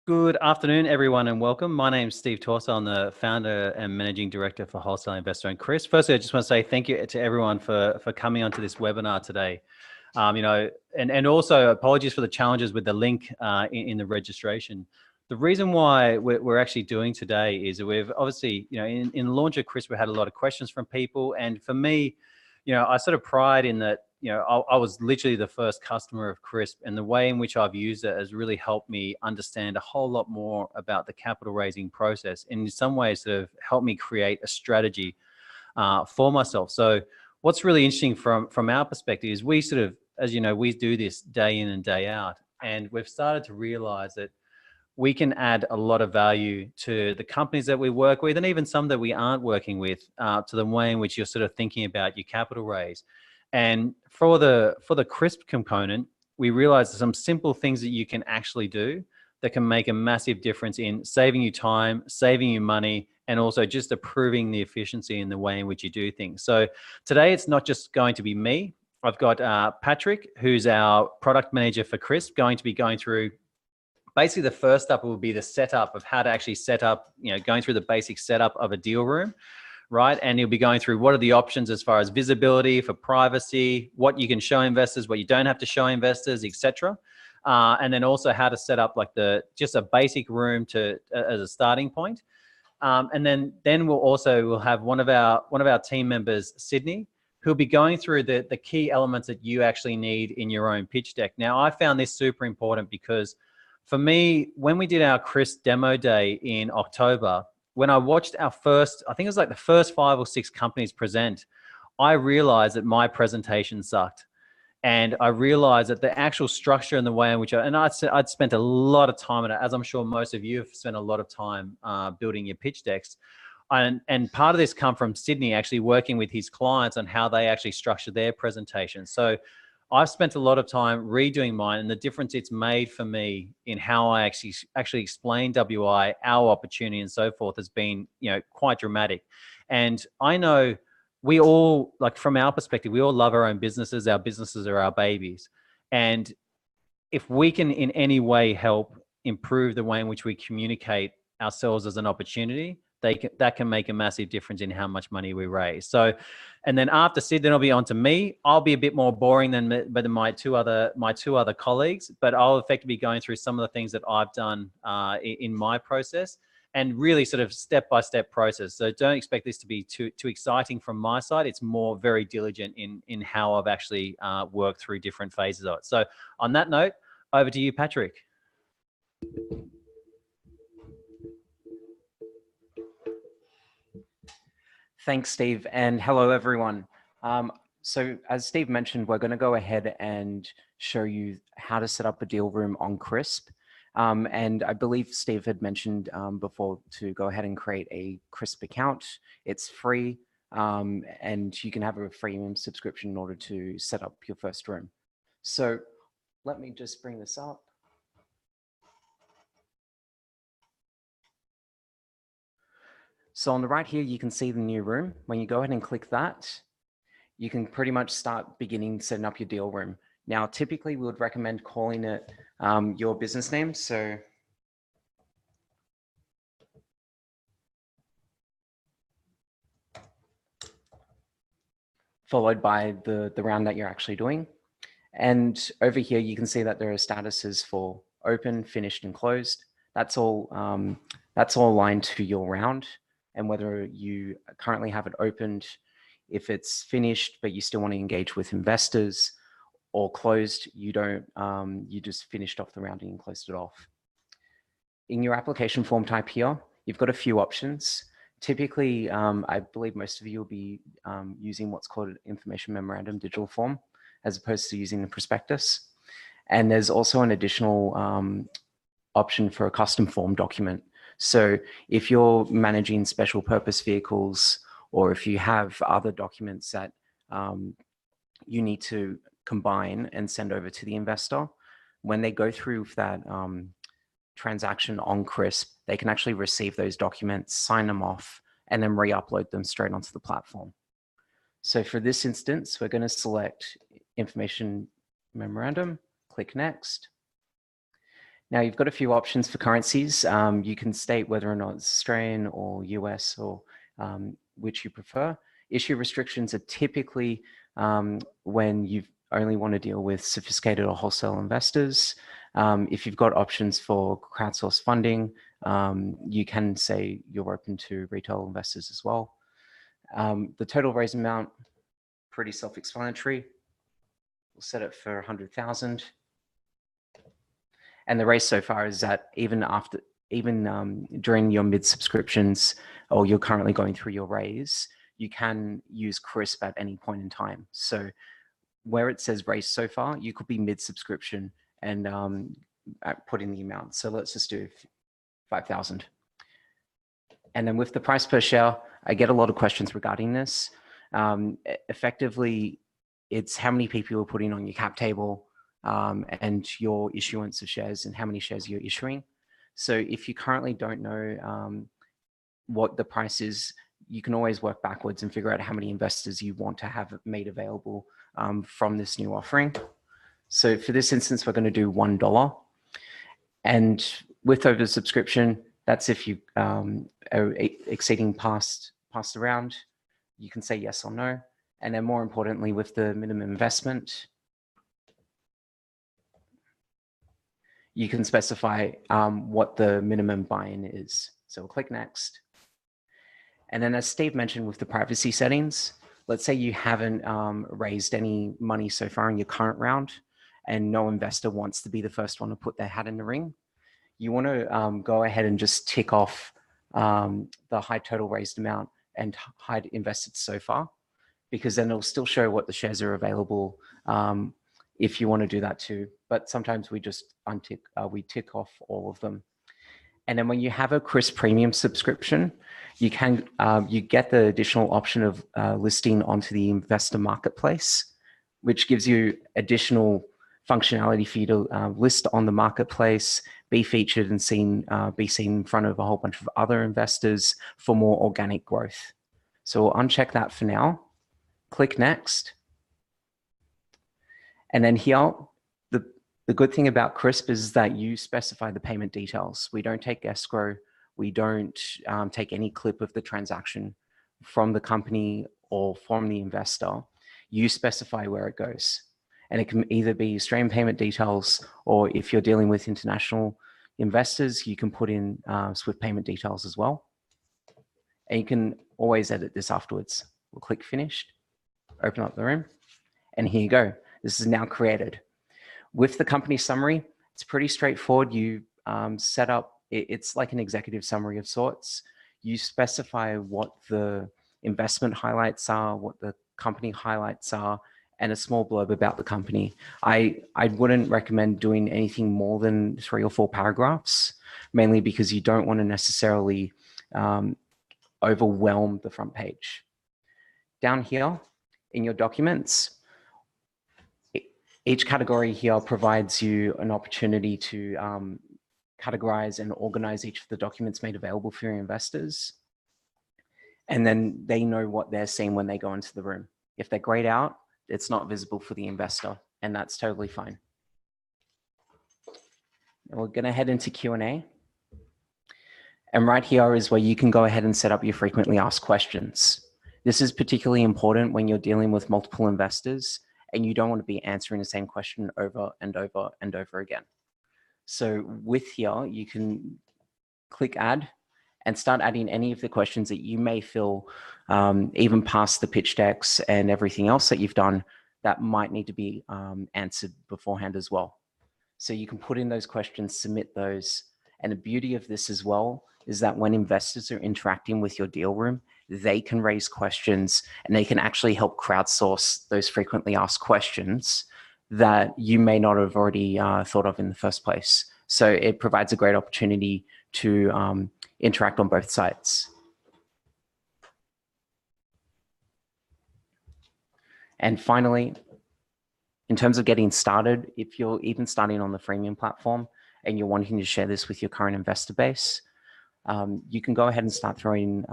Good afternoon, everyone, and welcome. My name is Steve Torsa. I'm the founder and managing director for Wholesale Investor and CRIISP. Firstly, I just want to say thank you to everyone for coming onto this webinar today. And also apologies for the challenges with the link in the registration. The reason why we're actually doing today is that we've obviously, in the launch of CRIISP, we had a lot of questions from people, and for me, I sort of pride in that. I was literally the first customer of CRIISP, and the way in which I've used it has really helped me understand a whole lot more about the capital raising process. And in some ways, sort of helped me create a strategy for myself. So what's really interesting from our perspective is we sort of, as you know, we do this day in and day out, and we've started to realize that we can add a lot of value to the companies that we work with, and even some that we aren't working with, to the way in which you're sort of thinking about your capital raise. And for the CRIISP component, we realized some simple things that you can actually do that can make a massive difference in saving you time, saving you money, and also just improving the efficiency in the way in which you do things. So today, it's not just going to be me. I've got Patrick, who's our product manager for CRIISP, going to be going through basically the first step will be the setup of how to actually set up, going through the basic setup of a deal room. Right. And you'll be going through what are the options as far as visibility for privacy, what you can show investors, what you don't have to show investors, etc. And then also how to set up like just a basic room as a starting point. And then we'll have one of our team members, Sydney, who'll be going through the key elements that you actually need in your own pitch deck. Now, I found this super important because for me, when we did our CRIISP demo day in October, when I watched I think it was like the first 5 or 6 companies present, I realized that my presentation sucked. And I realized that the actual structure and the way in which I'd spent a lot of time on it, as I'm sure most of you have spent a lot of time building your pitch decks. And part of this come from Sydney actually working with his clients on how they actually structure their presentations. So I've spent a lot of time redoing mine, and the difference it's made for me in how I actually explain WI, our opportunity, and so forth has been, quite dramatic. And I know we all, like from our perspective, we all love our own businesses. Our businesses are our babies, and if we can in any way help improve the way in which we communicate ourselves as an opportunity, that can make a massive difference in how much money we raise. So, and then after Sid, then it'll be on to me. I'll be a bit more boring than my two other colleagues, but I'll effectively be going through some of the things that I've done in my process, and really sort of step-by-step process. So don't expect this to be too exciting from my side. It's more very diligent in how I've actually worked through different phases of it. So on that note, over to you, Patrick. Thanks, Steve, and hello, everyone. So as Steve mentioned, we're going to go ahead and show you how to set up a deal room on CRIISP. And I believe Steve had mentioned before to go ahead and create a CRIISP account. It's free, and you can have a freemium subscription in order to set up your first room. So let me just bring this up. So on the right here, you can see the new room. When you go ahead and click that, you can pretty much start setting up your deal room. Now, typically we would recommend calling it your business name. So followed by the round that you're actually doing. And over here, you can see that there are statuses for open, finished, and closed. That's all aligned to your round, and whether you currently have it opened, if it's finished, but you still want to engage with investors, or closed, you don't, you just finished off the rounding and closed it off. In your application form type here, you've got a few options. Typically, I believe most of you will be using what's called an information memorandum digital form, as opposed to using the prospectus. And there's also an additional option for a custom form document. So if you're managing special purpose vehicles, or if you have other documents that you need to combine and send over to the investor, when they go through that transaction on CRIISP, they can actually receive those documents, sign them off, and then re-upload them straight onto the platform. So for this instance, we're going to select information memorandum, click next. Now you've got a few options for currencies. You can state whether or not it's Australian or US or which you prefer. Issue restrictions are typically when you only want to deal with sophisticated or wholesale investors. If you've got options for crowdsourced funding, you can say you're open to retail investors as well. The total raise amount, pretty self-explanatory. We'll set it for 100,000. And the raise so far is that even during your mid subscriptions, or you're currently going through your raise, you can use CRIISP at any point in time. So where it says raise so far, you could be mid subscription and put in the amount. So let's just do 5,000. And then with the price per share, I get a lot of questions regarding this. Effectively, it's how many people you're putting on your cap table, and your issuance of shares and how many shares you're issuing. So if you currently don't know what the price is, you can always work backwards and figure out how many investors you want to have made available from this new offering. So for this instance, we're going to do $1. And with oversubscription, that's if you are exceeding past the round, you can say yes or no. And then more importantly, with the minimum investment, you can specify what the minimum buy-in is. So we'll click next. And then as Steve mentioned with the privacy settings, let's say you haven't raised any money so far in your current round and no investor wants to be the first one to put their hat in the ring. You want to go ahead and just tick off the high total raised amount and hide invested so far, because then it'll still show what the shares are available if you want to do that too. But sometimes we just untick, we tick off all of them. And then when you have a CRIISP premium subscription, you can you get the additional option of listing onto the investor marketplace, which gives you additional functionality for you to list on the marketplace, be featured and be seen in front of a whole bunch of other investors for more organic growth. So we'll uncheck that for now. Click next. And then here, the good thing about CRIISP is that you specify the payment details. We don't take escrow. We don't take any clip of the transaction from the company or from the investor. You specify where it goes. And it can either be Australian payment details, or if you're dealing with international investors, you can put in SWIFT payment details as well. And you can always edit this afterwards. We'll click finished, open up the room, and here you go. This is now created. With the company summary, it's pretty straightforward. You set up, it's like an executive summary of sorts. You specify what the investment highlights are, what the company highlights are, and a small blurb about the company. I wouldn't recommend doing anything more than 3 or 4 paragraphs, mainly because you don't want to necessarily overwhelm the front page. Down here in your documents, each category here provides you an opportunity to categorize and organize each of the documents made available for your investors. And then they know what they're seeing when they go into the room. If they're grayed out, it's not visible for the investor, and that's totally fine. And we're going to head into Q&A. And right here is where you can go ahead and set up your frequently asked questions. This is particularly important when you're dealing with multiple investors and you don't want to be answering the same question over and over and over again. So with here, you can click add and start adding any of the questions that you may feel, even past the pitch decks and everything else that you've done, that might need to be answered beforehand as well. So you can put in those questions, submit those. And the beauty of this as well is that when investors are interacting with your deal room, they can raise questions and they can actually help crowdsource those frequently asked questions that you may not have already thought of in the first place. So it provides a great opportunity to interact on both sides. And finally, in terms of getting started, if you're even starting on the freemium platform and you're wanting to share this with your current investor base, you can go ahead and start throwing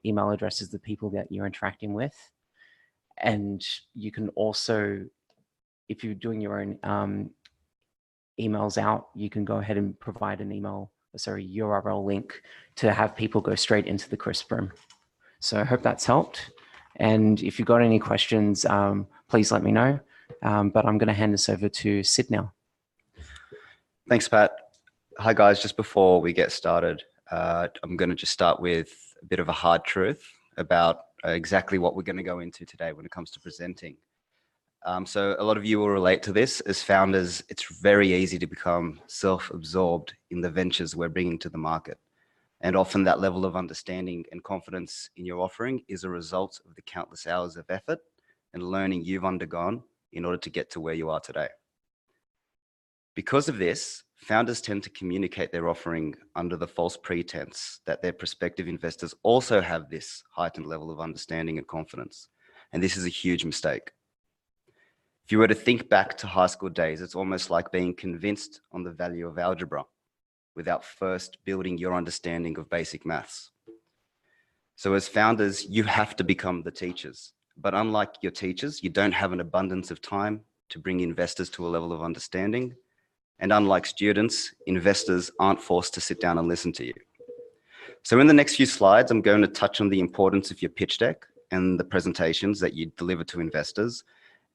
email addresses to people that you're interacting with. And you can also, if you're doing your own emails out, you can go ahead and provide an URL link to have people go straight into the CRIISP room. So I hope that's helped. And if you've got any questions, please let me know. But I'm going to hand this over to Sid now. Thanks, Pat. Hi, guys. Just before we get started, I'm going to just start with a bit of a hard truth about exactly what we're going to go into today when it comes to presenting. So a lot of you will relate to this. As founders, it's very easy to become self-absorbed in the ventures we're bringing to the market. And often that level of understanding and confidence in your offering is a result of the countless hours of effort and learning you've undergone in order to get to where you are today. Because of this, founders tend to communicate their offering under the false pretense that their prospective investors also have this heightened level of understanding and confidence. And this is a huge mistake. If you were to think back to high school days, it's almost like being convinced on the value of algebra without first building your understanding of basic maths. So as founders, you have to become the teachers. But unlike your teachers, you don't have an abundance of time to bring investors to a level of understanding. And unlike students, investors aren't forced to sit down and listen to you. So in the next few slides, I'm going to touch on the importance of your pitch deck and the presentations that you deliver to investors,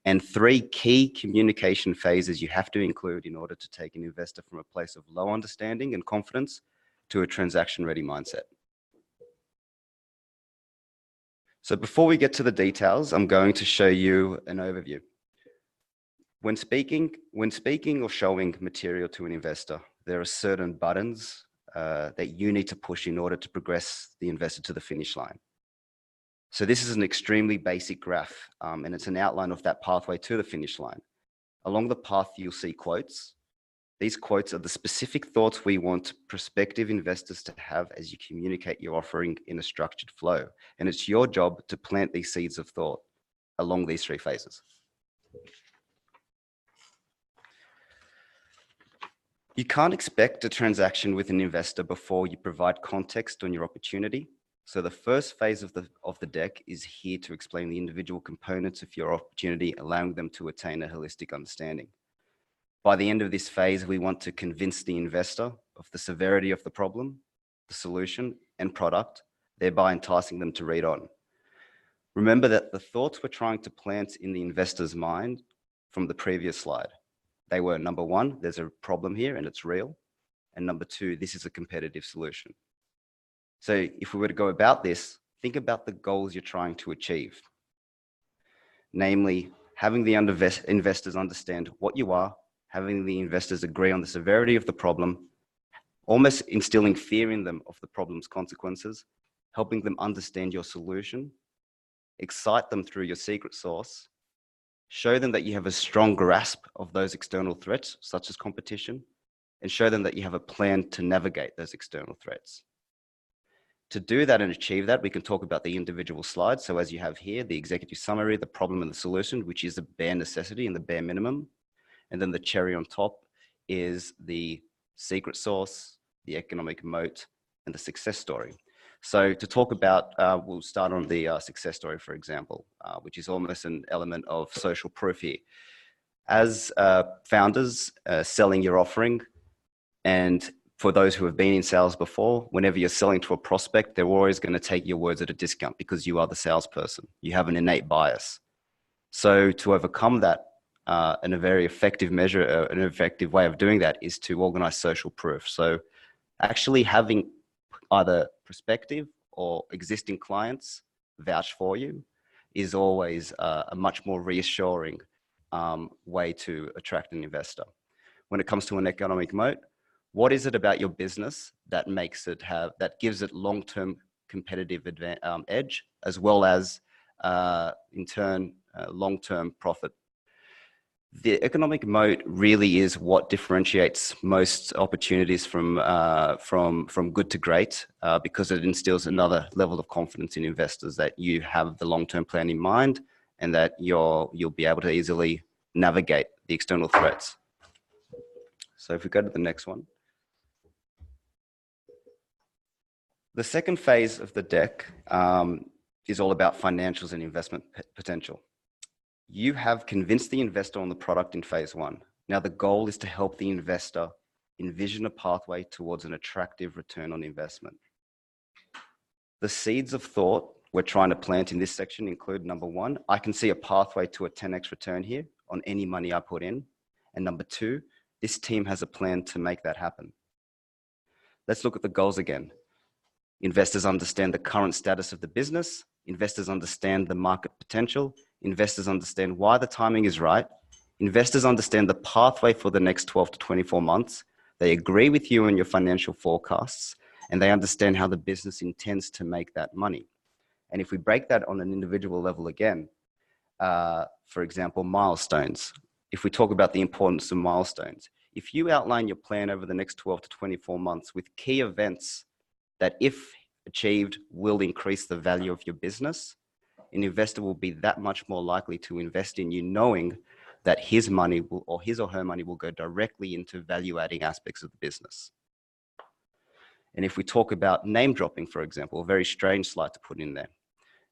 and 3 key communication phases you have to include in order to take an investor from a place of low understanding and confidence to a transaction-ready mindset. So before we get to the details, I'm going to show you an overview. When speaking or showing material to an investor, there are certain buttons that you need to push in order to progress the investor to the finish line. So this is an extremely basic graph, and it's an outline of that pathway to the finish line. Along the path, you'll see quotes. These quotes are the specific thoughts we want prospective investors to have as you communicate your offering in a structured flow. And it's your job to plant these seeds of thought along these 3 phases. You can't expect a transaction with an investor before you provide context on your opportunity. So the first phase of the deck is here to explain the individual components of your opportunity, allowing them to attain a holistic understanding. By the end of this phase, we want to convince the investor of the severity of the problem, the solution, and product, thereby enticing them to read on. Remember that the thoughts we're trying to plant in the investor's mind from the previous slide, they were, number 1, there's a problem here and it's real. And number 2, this is a competitive solution. So if we were to go about this, think about the goals you're trying to achieve. Namely, having the investors understand what you are, having the investors agree on the severity of the problem, almost instilling fear in them of the problem's consequences, helping them understand your solution, excite them through your secret sauce, show them that you have a strong grasp of those external threats, such as competition, and show them that you have a plan to navigate those external threats. To do that and achieve that, we can talk about the individual slides. So as you have here, the executive summary, the problem and the solution, which is the bare necessity and the bare minimum. And then the cherry on top is the secret sauce, the economic moat, and the success story. So to talk about, we'll start on the success story, for example, which is almost an element of social proof here. As founders selling your offering, and for those who have been in sales before, whenever you're selling to a prospect, they're always going to take your words at a discount because you are the salesperson. You have an innate bias. So to overcome that, and a very effective measure, an effective way of doing that is to organize social proof. So actually having either prospective or existing clients vouch for you is always a much more reassuring way to attract an investor. When it comes to an economic moat, what is it about your business that makes it that gives it long-term competitive edge, as well as in turn long-term profit? The economic moat really is what differentiates most opportunities from good to great, because it instills another level of confidence in investors that you have the long-term plan in mind and that you'll be able to easily navigate the external threats. So if we go to the next one. The second phase of the deck is all about financials and investment potential. You have convinced the investor on the product in phase 1. Now, the goal is to help the investor envision a pathway towards an attractive return on investment. The seeds of thought we're trying to plant in this section include: number one, I can see a pathway to a 10x return here on any money I put in. And number two, this team has a plan to make that happen. Let's look at the goals again. Investors understand the current status of the business. Investors understand the market potential. Investors understand why the timing is right. Investors understand the pathway for the next 12 to 24 months. They agree with you on your financial forecasts, and they understand how the business intends to make that money. And if we break that on an individual level again, for example, milestones. If we talk about the importance of milestones, if you outline your plan over the next 12 to 24 months with key events that, if achieved, will increase the value of your business, an investor will be that much more likely to invest in you, knowing that his money will, or his or her money will go directly into value-adding aspects of the business. And if we talk about name dropping, for example, a very strange slide to put in there.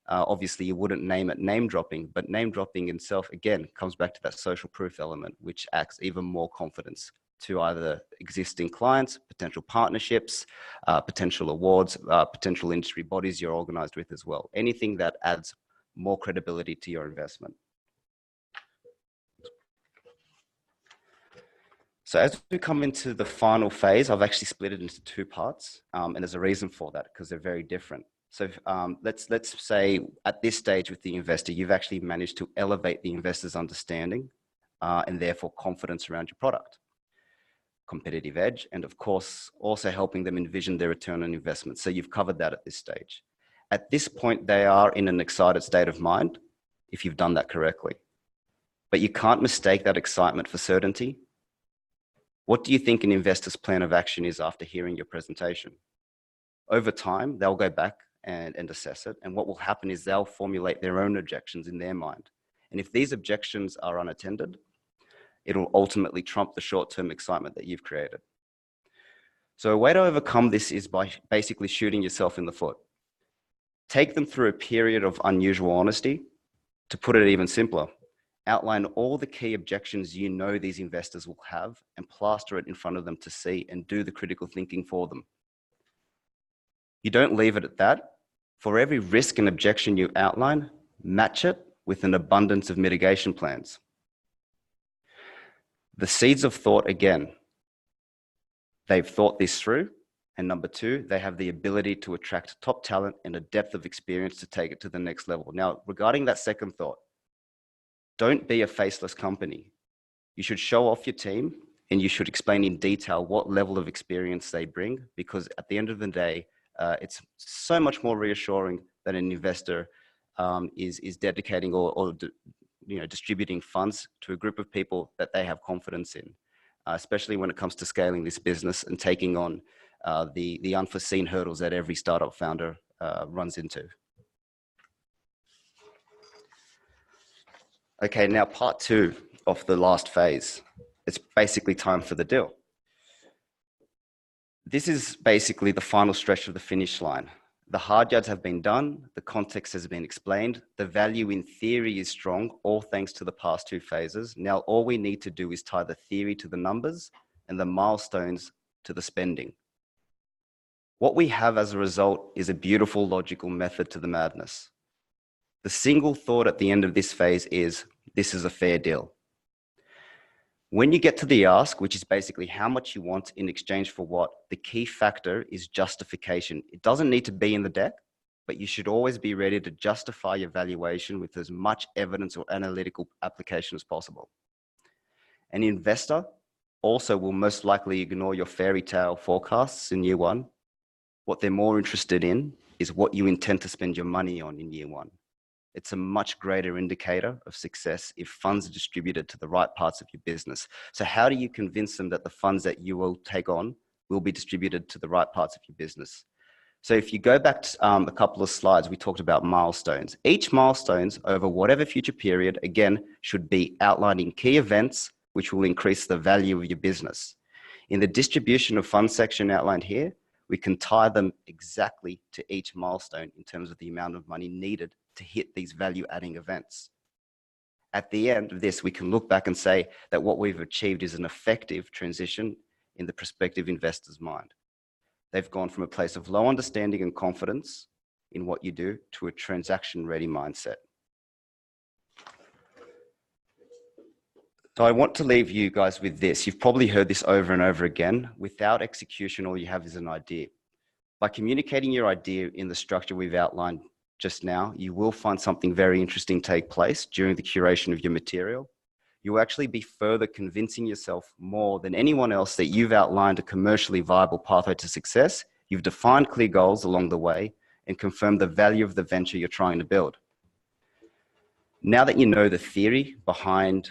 Obviously, you wouldn't name it name dropping, but name dropping itself, again, comes back to that social proof element, which acts even more confidence to either existing clients, potential partnerships, potential awards, potential industry bodies you're organized with as well. Anything that adds more credibility to your investment. So as we come into the final phase, I've actually split it into two parts, and there's a reason for that, because they're very different. So let's say at this stage with the investor, you've actually managed to elevate the investor's understanding and therefore confidence around your product, competitive edge, and of course, also helping them envision their return on investment. So you've covered that at this stage. At this point, they are in an excited state of mind if you've done that correctly. But you can't mistake that excitement for certainty. What do you think an investor's plan of action is after hearing your presentation? Over time, they'll go back and assess it. And what will happen is they'll formulate their own objections in their mind. And if these objections are unattended, it'll ultimately trump the short-term excitement that you've created. So a way to overcome this is by basically shooting yourself in the foot. Take them through a period of unusual honesty. To put it even simpler, outline all the key objections you know these investors will have and plaster it in front of them to see, and do the critical thinking for them. You don't leave it at that. For every risk and objection you outline, match it with an abundance of mitigation plans. The seeds of thought, again, they've thought this through. And number two, they have the ability to attract top talent and a depth of experience to take it to the next level. Now, regarding that second thought, don't be a faceless company. You should show off your team, and you should explain in detail what level of experience they bring, because at the end of the day, it's so much more reassuring that an investor is dedicating or distributing funds to a group of people that they have confidence in, especially when it comes to scaling this business and taking on the unforeseen hurdles that every startup founder runs into. Okay, now part two of the last phase. It's basically time for the deal. This is basically the final stretch of the finish line. The hard yards have been done, the context has been explained, the value in theory is strong, all thanks to the past two phases. Now all we need to do is tie the theory to the numbers and the milestones to the spending. What we have as a result is a beautiful logical method to the madness. The single thought at the end of this phase is, this is a fair deal. When you get to the ask, which is basically how much you want in exchange for what, the key factor is justification. It doesn't need to be in the deck, but you should always be ready to justify your valuation with as much evidence or analytical application as possible. An investor also will most likely ignore your fairy tale forecasts in year one. What they're more interested in is what you intend to spend your money on in year one. It's a much greater indicator of success if funds are distributed to the right parts of your business. So how do you convince them that the funds that you will take on will be distributed to the right parts of your business? So if you go back to a couple of slides, we talked about milestones. Each milestones over whatever future period, again, should be outlining key events which will increase the value of your business. In the distribution of funds section outlined here, we can tie them exactly to each milestone in terms of the amount of money needed to hit these value-adding events. At the end of this, we can look back and say that what we've achieved is an effective transition in the prospective investor's mind. They've gone from a place of low understanding and confidence in what you do to a transaction-ready mindset. So I want to leave you guys with this. You've probably heard this over and over again. Without execution, all you have is an idea. By communicating your idea in the structure we've outlined just now, you will find something very interesting take place during the curation of your material. You'll actually be further convincing yourself more than anyone else that you've outlined a commercially viable pathway to success. You've defined clear goals along the way and confirmed the value of the venture you're trying to build. Now that you know the theory behind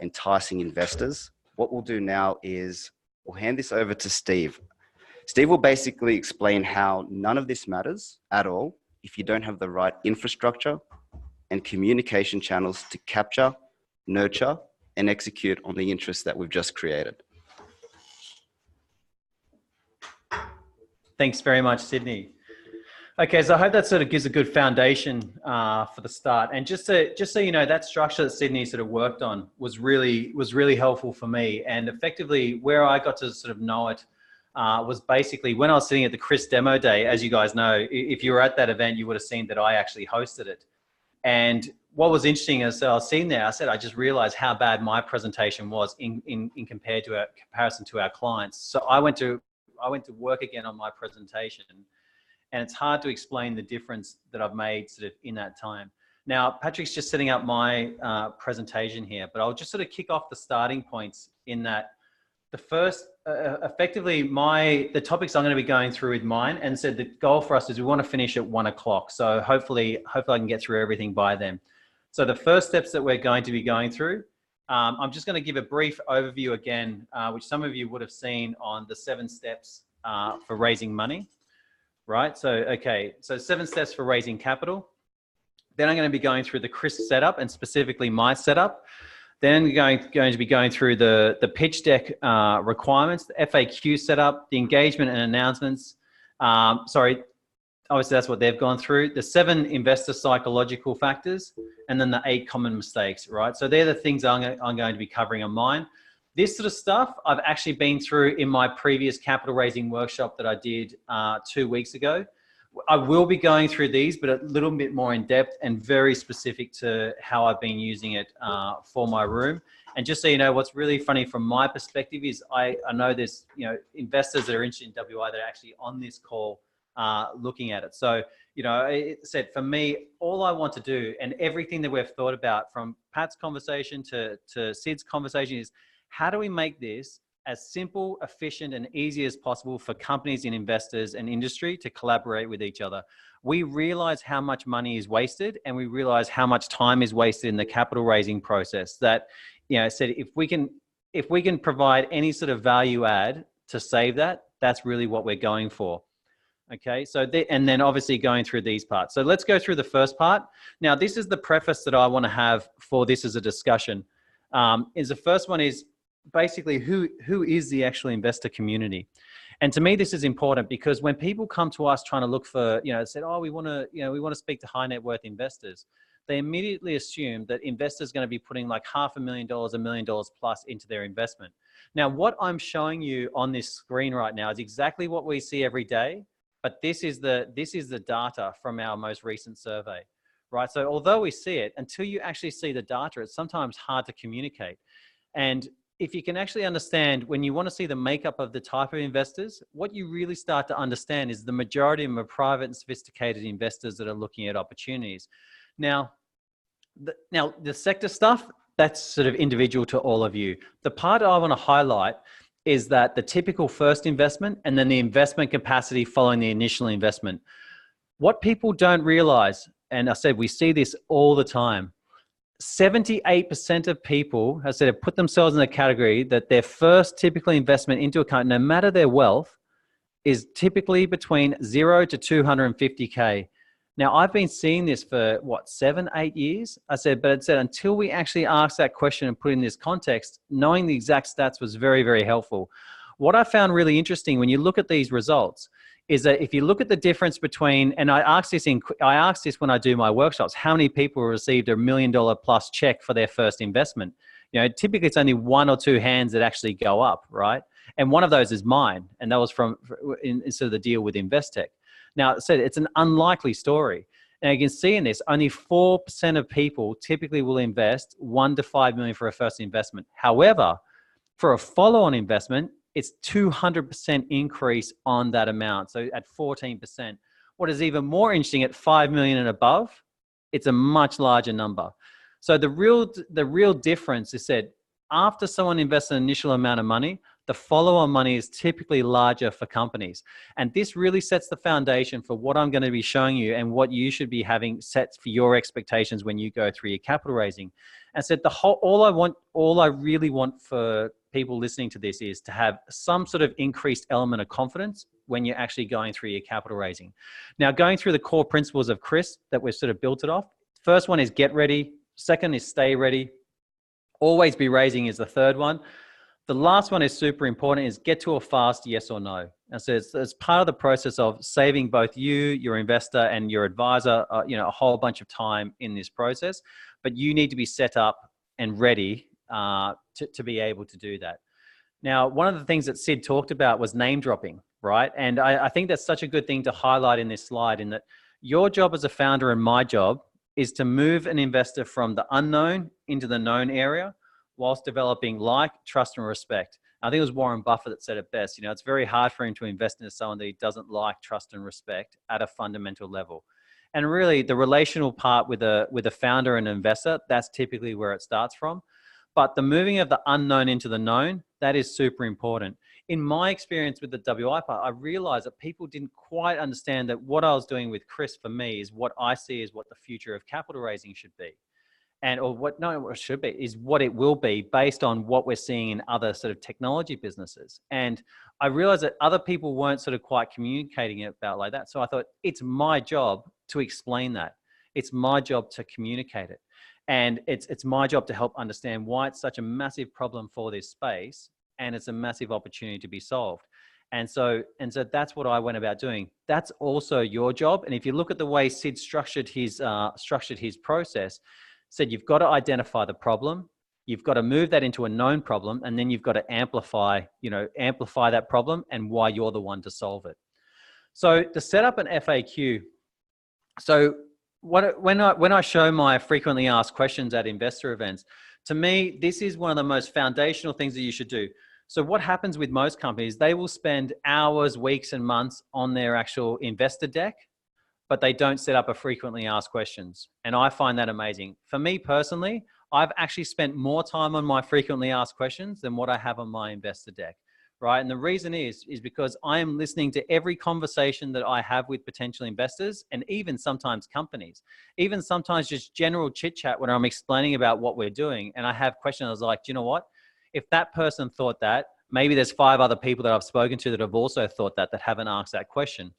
enticing investors, what we'll do now is we'll hand this over to Steve. Steve will basically explain how none of this matters at all if you don't have the right infrastructure and communication channels to capture, nurture, and execute on the interests that we've just created. Thanks very much, Sydney. Okay, so I hope that sort of gives a good foundation for the start. And just so you know, that structure that Sydney sort of worked on was really helpful for me. And effectively, where I got to sort of know it was basically when I was sitting at the CRIISP demo day. As you guys know, if you were at that event, you would have seen that I actually hosted it. And what was interesting is I was sitting there, I just realized how bad my presentation was in comparison to our clients. So I went to work again on my presentation, and it's hard to explain the difference that I've made sort of in that time. Now, Patrick's just setting up my presentation here, but I'll just sort of kick off the starting points in that. The first, effectively, the topics I'm going to be going through with mine, and said the goal for us is we want to finish at 1 o'clock. So hopefully I can get through everything by then. So the first steps that we're going to be going through, I'm just going to give a brief overview again, which some of you would have seen on the 7 steps for raising money, right? So, okay, so 7 steps for raising capital. Then I'm going to be going through the CRIISP setup, and specifically my setup. Then we're going to be going through the pitch deck requirements, the FAQ setup, the engagement and announcements. Obviously that's what they've gone through. The 7 investor psychological factors, and then the 8 common mistakes, right? So they're the things I'm going to be covering on mine. This sort of stuff I've actually been through in my previous capital raising workshop that I did 2 weeks ago. I will be going through these, but a little bit more in depth and very specific to how I've been using it for my room. And just so you know, what's really funny from my perspective is I know there's investors that are interested in WI that are actually on this call looking at it. So it said for me, all I want to do, and everything that we've thought about from Pat's conversation to Sid's conversation, is how do we make this as simple, efficient, and easy as possible for companies and investors and industry to collaborate with each other. We realize how much money is wasted, and we realize how much time is wasted in the capital raising process. That, said if we can provide any sort of value add to save that, that's really what we're going for. Okay, so and then obviously going through these parts. So let's go through the first part. Now, this is the preface that I want to have for this as a discussion. The first one is basically who is the actual investor community. And to me, this is important because when people come to us trying to look for, said, oh, we want to speak to high net worth investors, they immediately assume that investors are going to be putting like $500,000, $1 million plus into their investment. Now, what I'm showing you on this screen right now is exactly what we see every day, but this is the data from our most recent survey, right? So although we see it, until you actually see the data, it's sometimes hard to communicate. And if you can actually understand, when you want to see the makeup of the type of investors, what you really start to understand is the majority of them are private and sophisticated investors that are looking at opportunities. Now, the sector stuff, that's sort of individual to all of you. The part I want to highlight is that the typical first investment and then the investment capacity following the initial investment. What people don't realize, and I said we see this all the time, 78% of people have said have put themselves in the category that their first typical investment into a company, no matter their wealth, is typically between 0 to 250K. Now, I've been seeing this for what, 7, 8 years? But it said until we actually ask that question and put in this context, knowing the exact stats was very, very helpful. What I found really interesting when you look at these results is that if you look at the difference between, and I ask this when I do my workshops, how many people received $1 million plus check for their first investment? You know, typically it's only 1 or 2 hands that actually go up, right? And one of those is mine, and that was from sort of the deal with Investec. Now, so it's an unlikely story. Now you can see in this, only 4% of people typically will invest 1 to 5 million for a first investment. However, for a follow-on investment, it's 200% increase on that amount. So at 14%. What is even more interesting, at 5 million and above, it's a much larger number. So the real difference is that after someone invests an initial amount of money, the follow-on money is typically larger for companies. And this really sets the foundation for what I'm going to be showing you and what you should be having set for your expectations when you go through your capital raising. And so all I really want for people listening to this is to have some sort of increased element of confidence when you're actually going through your capital raising. Now, going through the core principles of CRIISP that we've sort of built it off. First one is get ready. Second is stay ready. Always be raising is the third one. The last one is super important, is get to a fast yes or no. And so it's part of the process of saving both you, your investor, and your advisor, a whole bunch of time in this process. But you need to be set up and ready to be able to do that. Now, one of the things that Sid talked about was name dropping, right? And I think that's such a good thing to highlight in this slide, in that your job as a founder and my job is to move an investor from the unknown into the known area, whilst developing like, trust, and respect. I think it was Warren Buffett that said it best. You know, it's very hard for him to invest into someone that he doesn't like, trust, and respect at a fundamental level. And really, the relational part with a founder and investor, that's typically where it starts from. But the moving of the unknown into the known, that is super important. In my experience with the WI part, I realized that people didn't quite understand that what I was doing with CRIISP for me is what I see as what the future of capital raising should be. What it should be is what it will be based on what we're seeing in other sort of technology businesses. And I realized that other people weren't sort of quite communicating it about like that. So I thought, it's my job to explain that. It's my job to communicate it. And it's my job to help understand why it's such a massive problem for this space, and it's a massive opportunity to be solved. And so that's what I went about doing. That's also your job. And if you look at the way Sid structured his process, said you've got to identify the problem, you've got to move that into a known problem, and then you've got to amplify that problem and why you're the one to solve it. So to set up an FAQ, so when I show my frequently asked questions at investor events, to me, this is one of the most foundational things that you should do. So what happens with most companies, they will spend hours, weeks, and months on their actual investor deck, but they don't set up a frequently asked questions. And I find that amazing. For me personally, I've actually spent more time on my frequently asked questions than what I have on my investor deck, right? And the reason is because I am listening to every conversation that I have with potential investors, and even sometimes companies, even sometimes just general chit chat when I'm explaining about what we're doing. And I have questions, I was like, do you know what? If that person thought that, maybe there's 5 other people that I've spoken to that have also thought that haven't asked that question.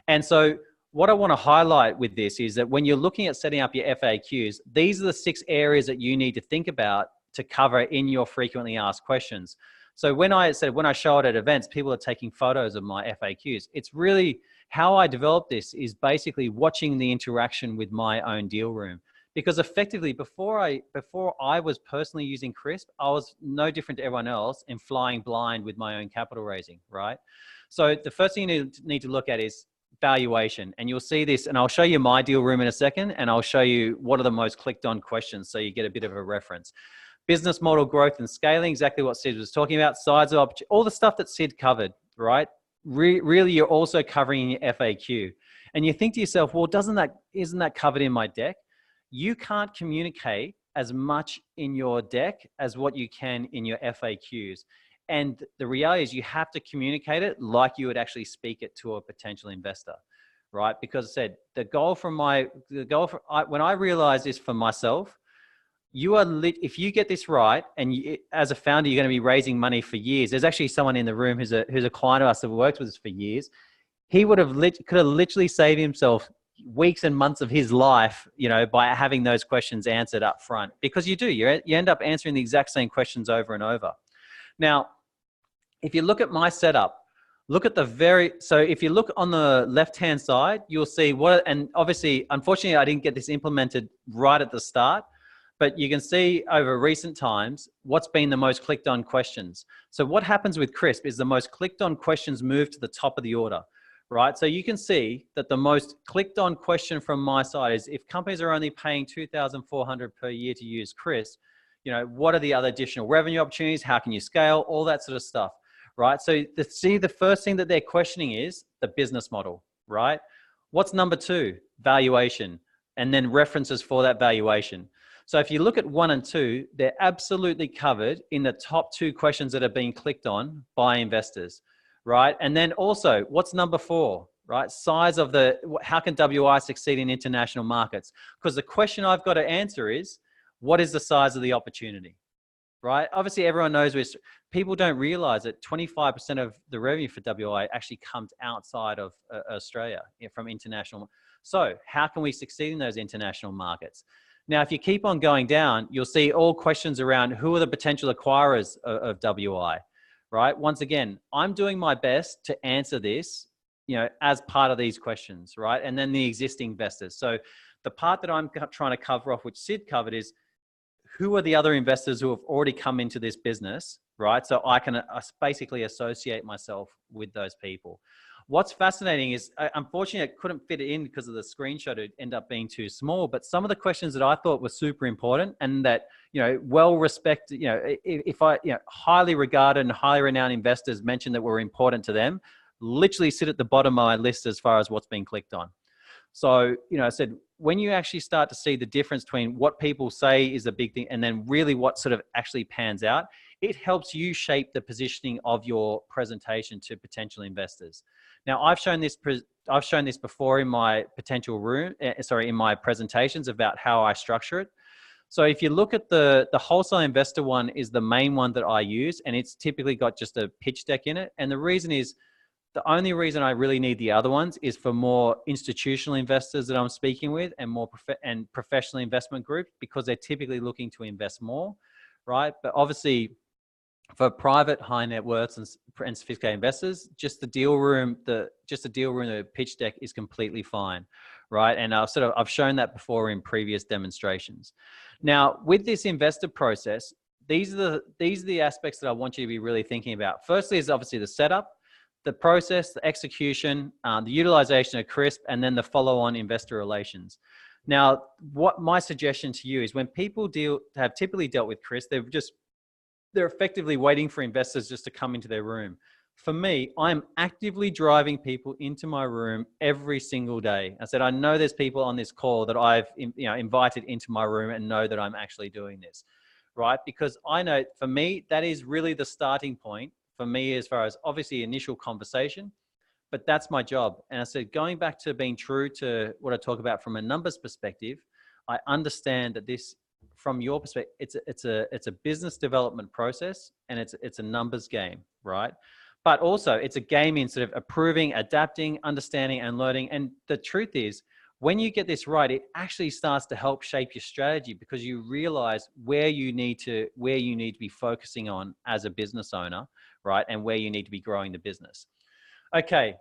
And so what I want to highlight with this is that when you're looking at setting up your FAQs, these are the 6 areas that you need to think about to cover in your frequently asked questions. So when I show it at events, people are taking photos of my FAQs. It's really how I developed this is basically watching the interaction with my own deal room. Because effectively, before I was personally using CRIISP, I was no different to everyone else in flying blind with my own capital raising, right? So the first thing you need to look at is valuation. And you'll see this, and I'll show you my deal room in a second, and I'll show you what are the most clicked on questions so you get a bit of a reference. Business model growth and scaling, exactly what Sid was talking about, size of opportunity, all the stuff that Sid covered, right? Really, you're also covering in your FAQ. And you think to yourself, well, isn't that covered in my deck? You can't communicate as much in your deck as what you can in your FAQs. And the reality is you have to communicate it like you would actually speak it to a potential investor, right? Because I said, when I realized this for myself, if you get this right, and as a founder, you're going to be raising money for years. There's actually someone in the room who's a client of us that worked with us for years. He could have literally saved himself weeks and months of his life, by having those questions answered up front, because you end up answering the exact same questions over and over. Now, if you look at my setup, look at so if you look on the left-hand side, you'll see and obviously, unfortunately, I didn't get this implemented right at the start, but you can see over recent times, what's been the most clicked on questions. So what happens with CRIISP is the most clicked on questions move to the top of the order, right? So you can see that the most clicked on question from my side is, if companies are only paying $2,400 per year to use CRIISP, what are the other additional revenue opportunities? How can you scale? All that sort of stuff. Right? So the first thing that they're questioning is the business model, right? What's number 2? Valuation, and then references for that valuation. So if you look at 1 and 2, they're absolutely covered in the top 2 questions that are being clicked on by investors, right? And then also, what's number 4, right? Size of how can WI succeed in international markets? Because the question I've got to answer is, what is the size of the opportunity? Right? Obviously, everyone knows people don't realize that 25% of the revenue for WI actually comes outside of Australia from international. So how can we succeed in those international markets? Now, if you keep on going down, you'll see all questions around who are the potential acquirers of WI, right? Once again, I'm doing my best to answer this, as part of these questions, right? And then the existing investors. So the part that I'm trying to cover off, which Sid covered, is who are the other investors who have already come into this business, right? So I can basically associate myself with those people. What's fascinating is, unfortunately, I couldn't fit it in because of the screenshot. It ended up being too small. But some of the questions that I thought were super important and that, well respected, highly regarded and highly renowned investors mentioned that were important to them, literally sit at the bottom of my list as far as what's being clicked on. So, I said, when you actually start to see the difference between what people say is a big thing and then really what sort of actually pans out, it helps you shape the positioning of your presentation to potential investors. Now, I've shown this before in my in my presentations about how I structure it. So if you look at the wholesale investor one is the main one that I use, and it's typically got just a pitch deck in it. And the reason is, the only reason I really need the other ones is for more institutional investors that I'm speaking with and more professional investment groups, because they're typically looking to invest more, right? But obviously, for private high net worths and sophisticated investors, just the deal room, the pitch deck is completely fine, right? And I've shown that before in previous demonstrations. Now, with this investor process, these are the aspects that I want you to be really thinking about. Firstly is obviously the setup, the process, the execution, the utilization of CRIISP, and then the follow-on investor relations. Now, what my suggestion to you is, when people have typically dealt with CRIISP, they're effectively waiting for investors just to come into their room. For me, I'm actively driving people into my room every single day. I said, I know there's people on this call that I've invited into my room and know that I'm actually doing this, right? Because I know, for me, that is really the starting point for me, as far as obviously initial conversation, but that's my job. And I said, going back to being true to what I talk about from a numbers perspective, I understand that this, from your perspective, it's a business development process, and it's a numbers game, right? But also it's a game in sort of approving, adapting, understanding, and learning. And the truth is, when you get this right, it actually starts to help shape your strategy, because you realize where you need to be focusing on as a business owner, right? And where you need to be growing the business. Okay,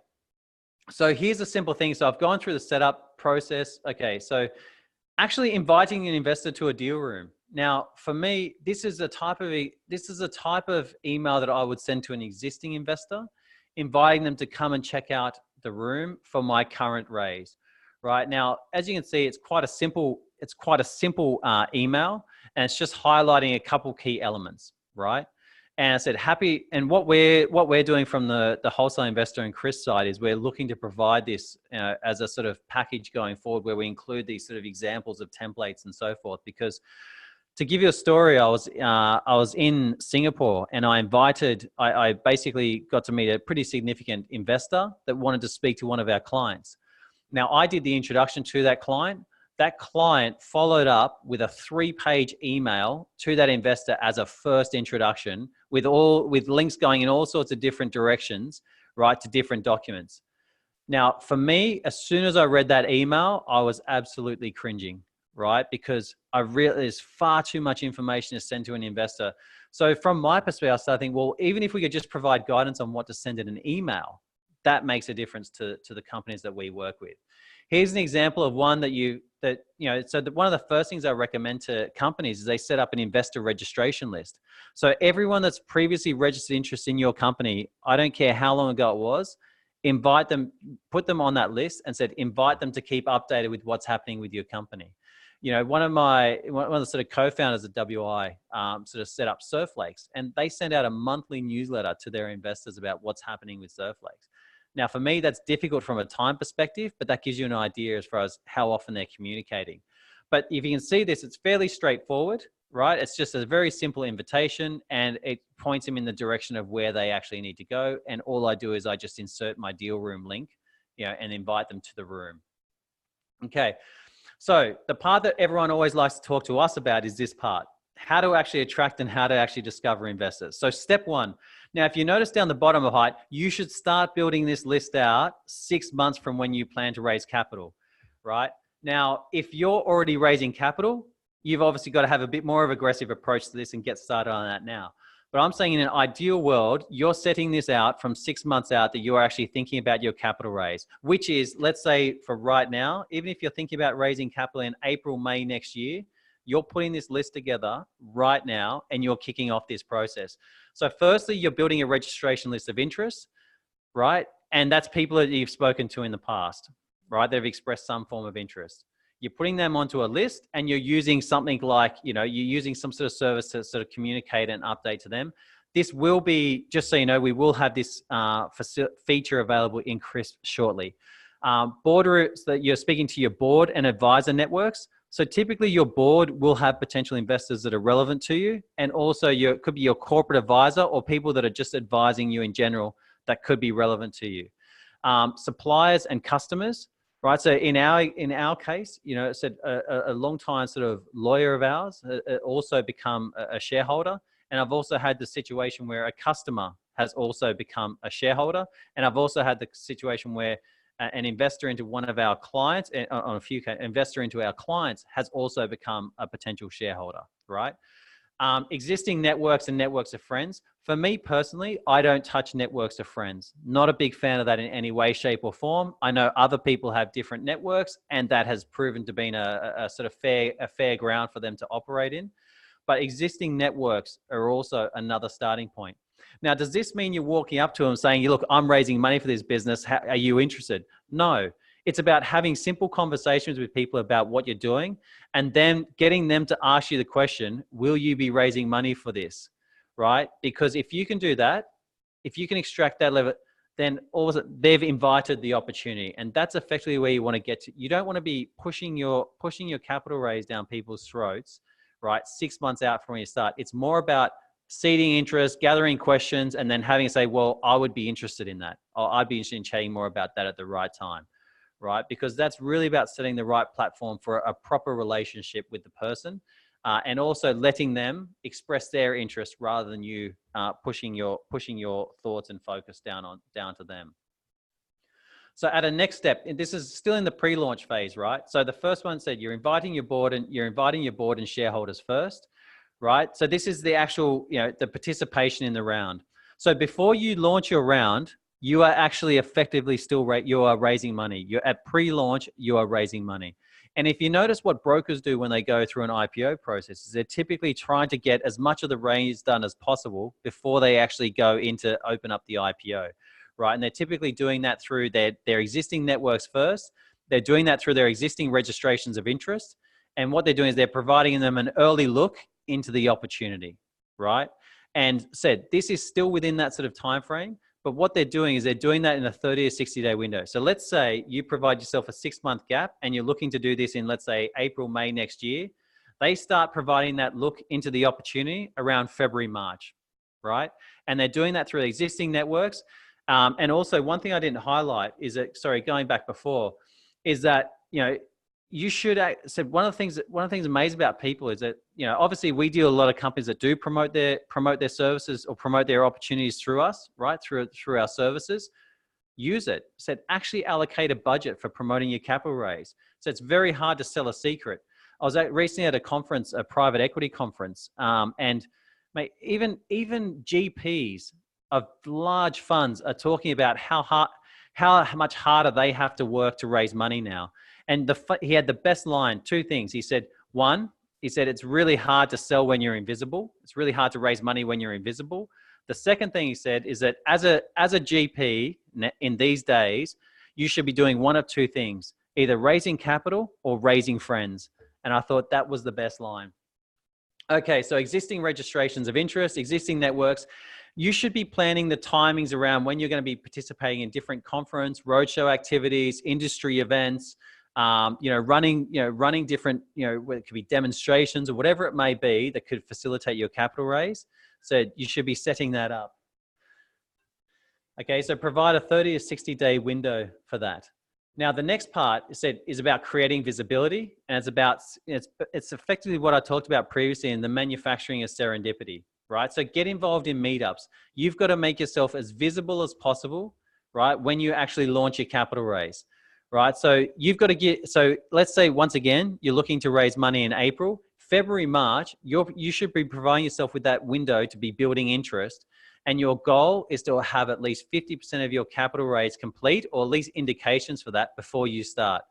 so here's a simple thing. So I've gone through the setup process. Okay, so actually inviting an investor to a deal room. Now, for me, this is a type of email that I would send to an existing investor, inviting them to come and check out the room for my current raise. Right now, as you can see, it's quite a simple email, and it's just highlighting a couple key elements, right? And I said, and what we're doing from the wholesale investor and CRIISP side is we're looking to provide this as a sort of package going forward, where we include these sort of examples of templates and so forth. Because to give you a story, I was in Singapore, and I basically got to meet a pretty significant investor that wanted to speak to one of our clients. Now, I did the introduction to that client. That client followed up with a 3-page email to that investor as a first introduction, with links going in all sorts of different directions, right, to different documents. Now, for me, as soon as I read that email, I was absolutely cringing, right? Because there's far too much information to send to an investor. So from my perspective, I started thinking, well, even if we could just provide guidance on what to send in an email, that makes a difference to the companies that we work with. Here's an example of one so one of the first things I recommend to companies is they set up an investor registration list. So everyone that's previously registered interest in your company, I don't care how long ago it was, invite them, put them on that list and invite them to keep updated with what's happening with your company. One of the sort of co-founders at WI sort of set up Surf Lakes, and they send out a monthly newsletter to their investors about what's happening with Surf Lakes. Now, for me, that's difficult from a time perspective, but that gives you an idea as far as how often they're communicating. But if you can see this, it's fairly straightforward, right? It's just a very simple invitation, and it points them in the direction of where they actually need to go. And all I do is I just insert my deal room link, and invite them to the room. Okay. So the part that everyone always likes to talk to us about is this part: how to actually attract and how to actually discover investors. So step one. Now, if you notice down the bottom of height, you should start building this list out 6 months from when you plan to raise capital, right? Now, if you're already raising capital, you've obviously got to have a bit more of an aggressive approach to this and get started on that now. But I'm saying in an ideal world, you're setting this out from 6 months out that you're actually thinking about your capital raise, which is, let's say for right now, even if you're thinking about raising capital in April, May next year, you're putting this list together right now and you're kicking off this process. So firstly, you're building a registration list of interest, right? And that's people that you've spoken to in the past, right? They've expressed some form of interest. You're putting them onto a list and you're using something like, you're using some sort of service to sort of communicate and update to them. This will be, just so you know, we will have this feature available in CRIISP shortly. So that you're speaking to your board and advisor networks. So typically your board will have potential investors that are relevant to you. And also it could be your corporate advisor or people that are just advising you in general that could be relevant to you. Suppliers and customers, right? So in our case, a long time sort of lawyer of ours also become a shareholder. And I've also had the situation where a customer has also become a shareholder. And I've also had the situation where an investor into one of our clients, on a few cases, investor into our clients has also become a potential shareholder, right? Existing networks and networks of friends. For me personally, I don't touch networks of friends. Not a big fan of that in any way, shape or form. I know other people have different networks and that has proven to be a sort of fair ground for them to operate in. But existing networks are also another starting point. Now, does this mean you're walking up to them saying, look, I'm raising money for this business. Are you interested? No. It's about having simple conversations with people about what you're doing and then getting them to ask you the question, will you be raising money for this, right? Because if you can do that, if you can extract that level, then all of a sudden they've invited the opportunity. And that's effectively where you want to get to. You don't want to be pushing your capital raise down people's throats, right? 6 months out from when you start. It's more about seeding interest, gathering questions, and then having to say, well, I would be interested in that. Or I'd be interested in chatting more about that at the right time, right? Because that's really about setting the right platform for a proper relationship with the person and also letting them express their interest rather than you pushing your thoughts and focus down to them. So at a next step, and this is still in the pre-launch phase, right? So the first one said you're inviting your board and shareholders first. Right? So this is the actual, the participation in the round. So before you launch your round, you are actually effectively you are raising money. You're at pre-launch, you are raising money. And if you notice what brokers do when they go through an IPO process, is they're typically trying to get as much of the raise done as possible before they actually go into open up the IPO, right? And they're typically doing that through their existing networks first. They're doing that through their existing registrations of interest. And what they're doing is they're providing them an early look into the opportunity, right? And this is still within that sort of time frame, but what they're doing is they're doing that in a 30 to 60-day window. So let's say you provide yourself a 6-month gap and you're looking to do this in, let's say, April, May next year. They start providing that look into the opportunity around February, March, right? And they're doing that through existing networks. And also one thing I didn't highlight is that, going back before, is that, you should. So one of the things amazing about people is that, obviously we deal with a lot of companies that do promote their services or promote their opportunities through us, right? Through our services. Use it. Actually allocate a budget for promoting your capital raise. So it's very hard to sell a secret. I was recently at a conference, a private equity conference, and even GPs of large funds are talking about how hard how much harder they have to work to raise money now. And he had the best line, two things. He said, one, he said, it's really hard to sell when you're invisible. It's really hard to raise money when you're invisible. The second thing he said is that as a GP in these days, you should be doing one of two things, either raising capital or raising friends. And I thought that was the best line. Okay, so existing registrations of interest, existing networks, you should be planning the timings around when you're going to be participating in different conference, roadshow activities, industry events, running different, it could be demonstrations or whatever it may be that could facilitate your capital raise. So you should be setting that up. Okay, so provide a 30 to 60 day window for that. Now, the next part is about creating visibility, and it's effectively what I talked about previously in the manufacturing of serendipity, right? So get involved in meetups. You've got to make yourself as visible as possible, right? When you actually launch your capital raise, right? So you've got to so let's say once again, you're looking to raise money in April, February, March, you should be providing yourself with that window to be building interest. And your goal is to have at least 50% of your capital raise complete, or at least indications for that before you start,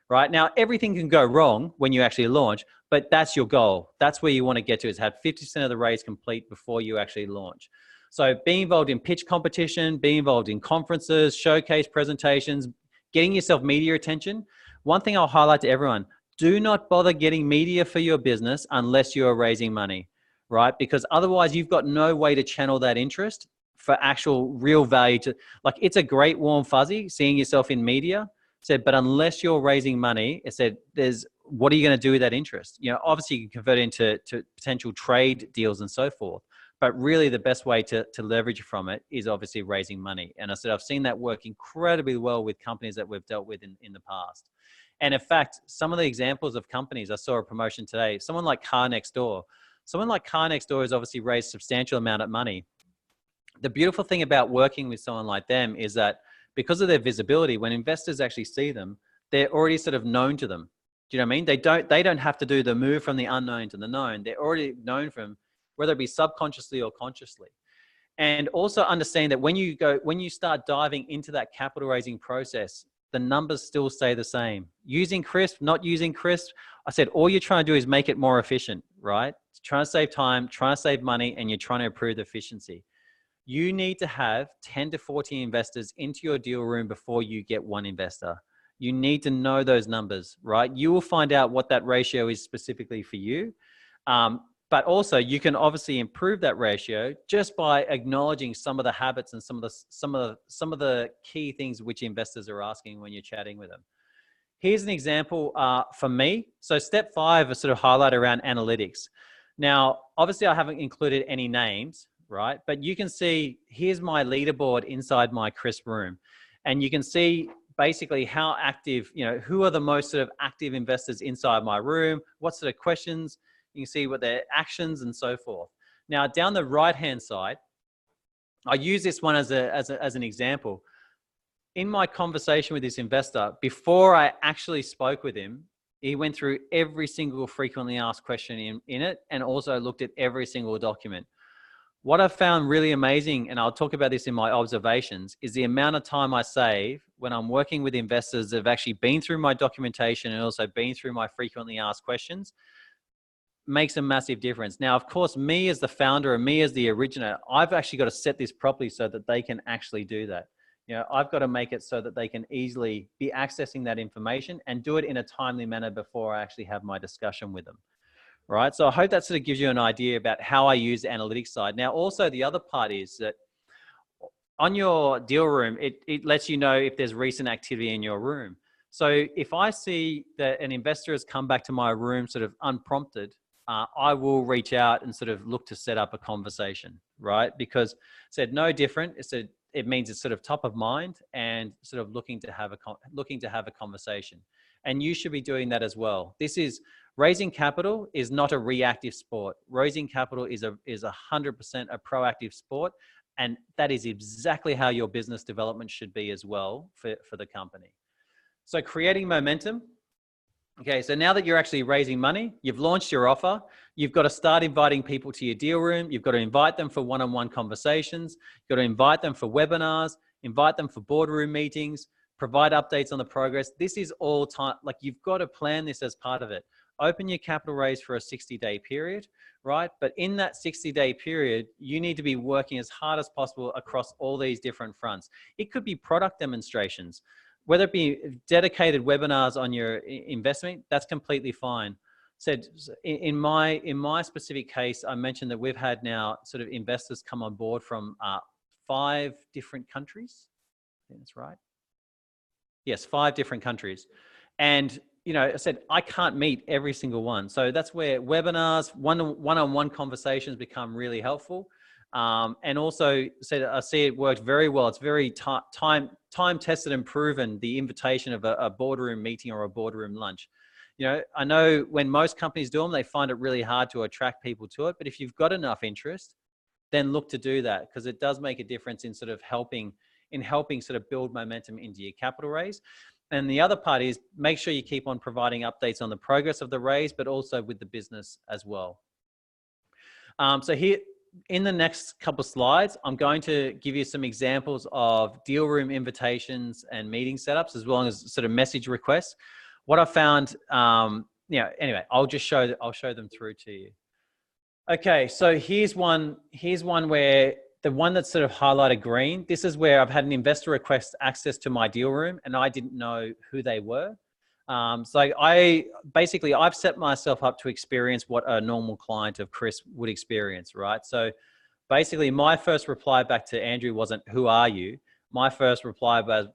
right? Now, everything can go wrong when you actually launch, but that's your goal. That's where you want to get to, is have 50% of the raise complete before you actually launch. So being involved in pitch competition, being involved in conferences, showcase presentations, getting yourself media attention. One thing I'll highlight to everyone, do not bother getting media for your business unless you are raising money, right? Because otherwise you've got no way to channel that interest for actual real value to, like, it's a great warm fuzzy seeing yourself in media, but unless you're raising money, what are you going to do with that interest? Obviously you can convert it into potential trade deals and so forth, but really the best way to leverage from it is obviously raising money. And I said, I've seen that work incredibly well with companies that we've dealt with in the past. And in fact, some of the examples of companies, I saw a promotion today, someone like Car Next Door. Someone like Car Next Door has obviously raised a substantial amount of money. The beautiful thing about working with someone like them is that because of their visibility, when investors actually see them, they're already sort of known to them. Do you know what I mean? They don't have to do the move from the unknown to the known. They're already known from, whether it be subconsciously or consciously. And also understand that when you start diving into that capital raising process, the numbers still stay the same. Using CRIISP, not using CRIISP, I said, all you're trying to do is make it more efficient, right? Trying to save time, trying to save money, and you're trying to improve the efficiency. You need to have 10 to 40 investors into your deal room before you get one investor. You need to know those numbers, right? You will find out what that ratio is specifically for you. But also you can obviously improve that ratio just by acknowledging some of the habits and some of the key things which investors are asking when you're chatting with them. Here's an example for me. So step 5 is sort of highlight around analytics. Now, obviously I haven't included any names, right? But you can see, here's my leaderboard inside my CRIISP room. And you can see basically how active, who are the most sort of active investors inside my room, what sort of questions, you can see what their actions and so forth. Now, down the right-hand side, I use this one as an example. In my conversation with this investor, before I actually spoke with him, he went through every single frequently asked question in it, and also looked at every single document. What I've found really amazing, and I'll talk about this in my observations, is the amount of time I save when I'm working with investors that have actually been through my documentation and also been through my frequently asked questions. Makes a massive difference. Now, of course, me as the founder and me as the originator, I've actually got to set this properly so that they can actually do that. I've got to make it so that they can easily be accessing that information and do it in a timely manner before I actually have my discussion with them. Right. So I hope that sort of gives you an idea about how I use the analytics side. Now, also the other part is that on your deal room, it lets you know if there's recent activity in your room. So if I see that an investor has come back to my room sort of unprompted, I will reach out and sort of look to set up a conversation, right? Because no different. It means it's sort of top of mind and sort of looking to have a conversation. And you should be doing that as well. Raising capital is not a reactive sport. Raising capital is 100% a proactive sport. And that is exactly how your business development should be as well for the company. So creating momentum. Okay, so now that you're actually raising money, you've launched your offer, you've got to start inviting people to your deal room. You've got to invite them for one-on-one conversations. You've got to invite them for webinars, invite them for boardroom meetings, provide updates on the progress. This is all time, like you've got to plan this as part of it. Open your capital raise for a 60-day period, right? But in that 60-day period, you need to be working as hard as possible across all these different fronts. It could be product demonstrations, whether it be dedicated webinars on your investment, that's completely fine. Said in my specific case, I mentioned that we've had now sort of investors come on board from 5 different countries. I think that's right. Yes, 5 different countries. And you know, I said, I can't meet every single one. So that's where webinars, one-on-one conversations become really helpful. And also said, I see it worked very well. It's very time tested and proven, the invitation of a boardroom meeting or a boardroom lunch. You know, I know when most companies do them, they find it really hard to attract people to it. But if you've got enough interest, then look to do that, because it does make a difference in sort of helping sort of build momentum into your capital raise. And the other part is make sure you keep on providing updates on the progress of the raise, but also with the business as well. So here in the next couple of slides, I'm going to give you some examples of deal room invitations and meeting setups, as well as sort of message requests. What I found, anyway, I'll show them through to you. Okay, so here's one where the one that's sort of highlighted green, this is where I've had an investor request access to my deal room and I didn't know who they were. So I've set myself up to experience what a normal client of CRIISP would experience, right? So basically my first reply back to Andrew wasn't, who are you? My first reply was,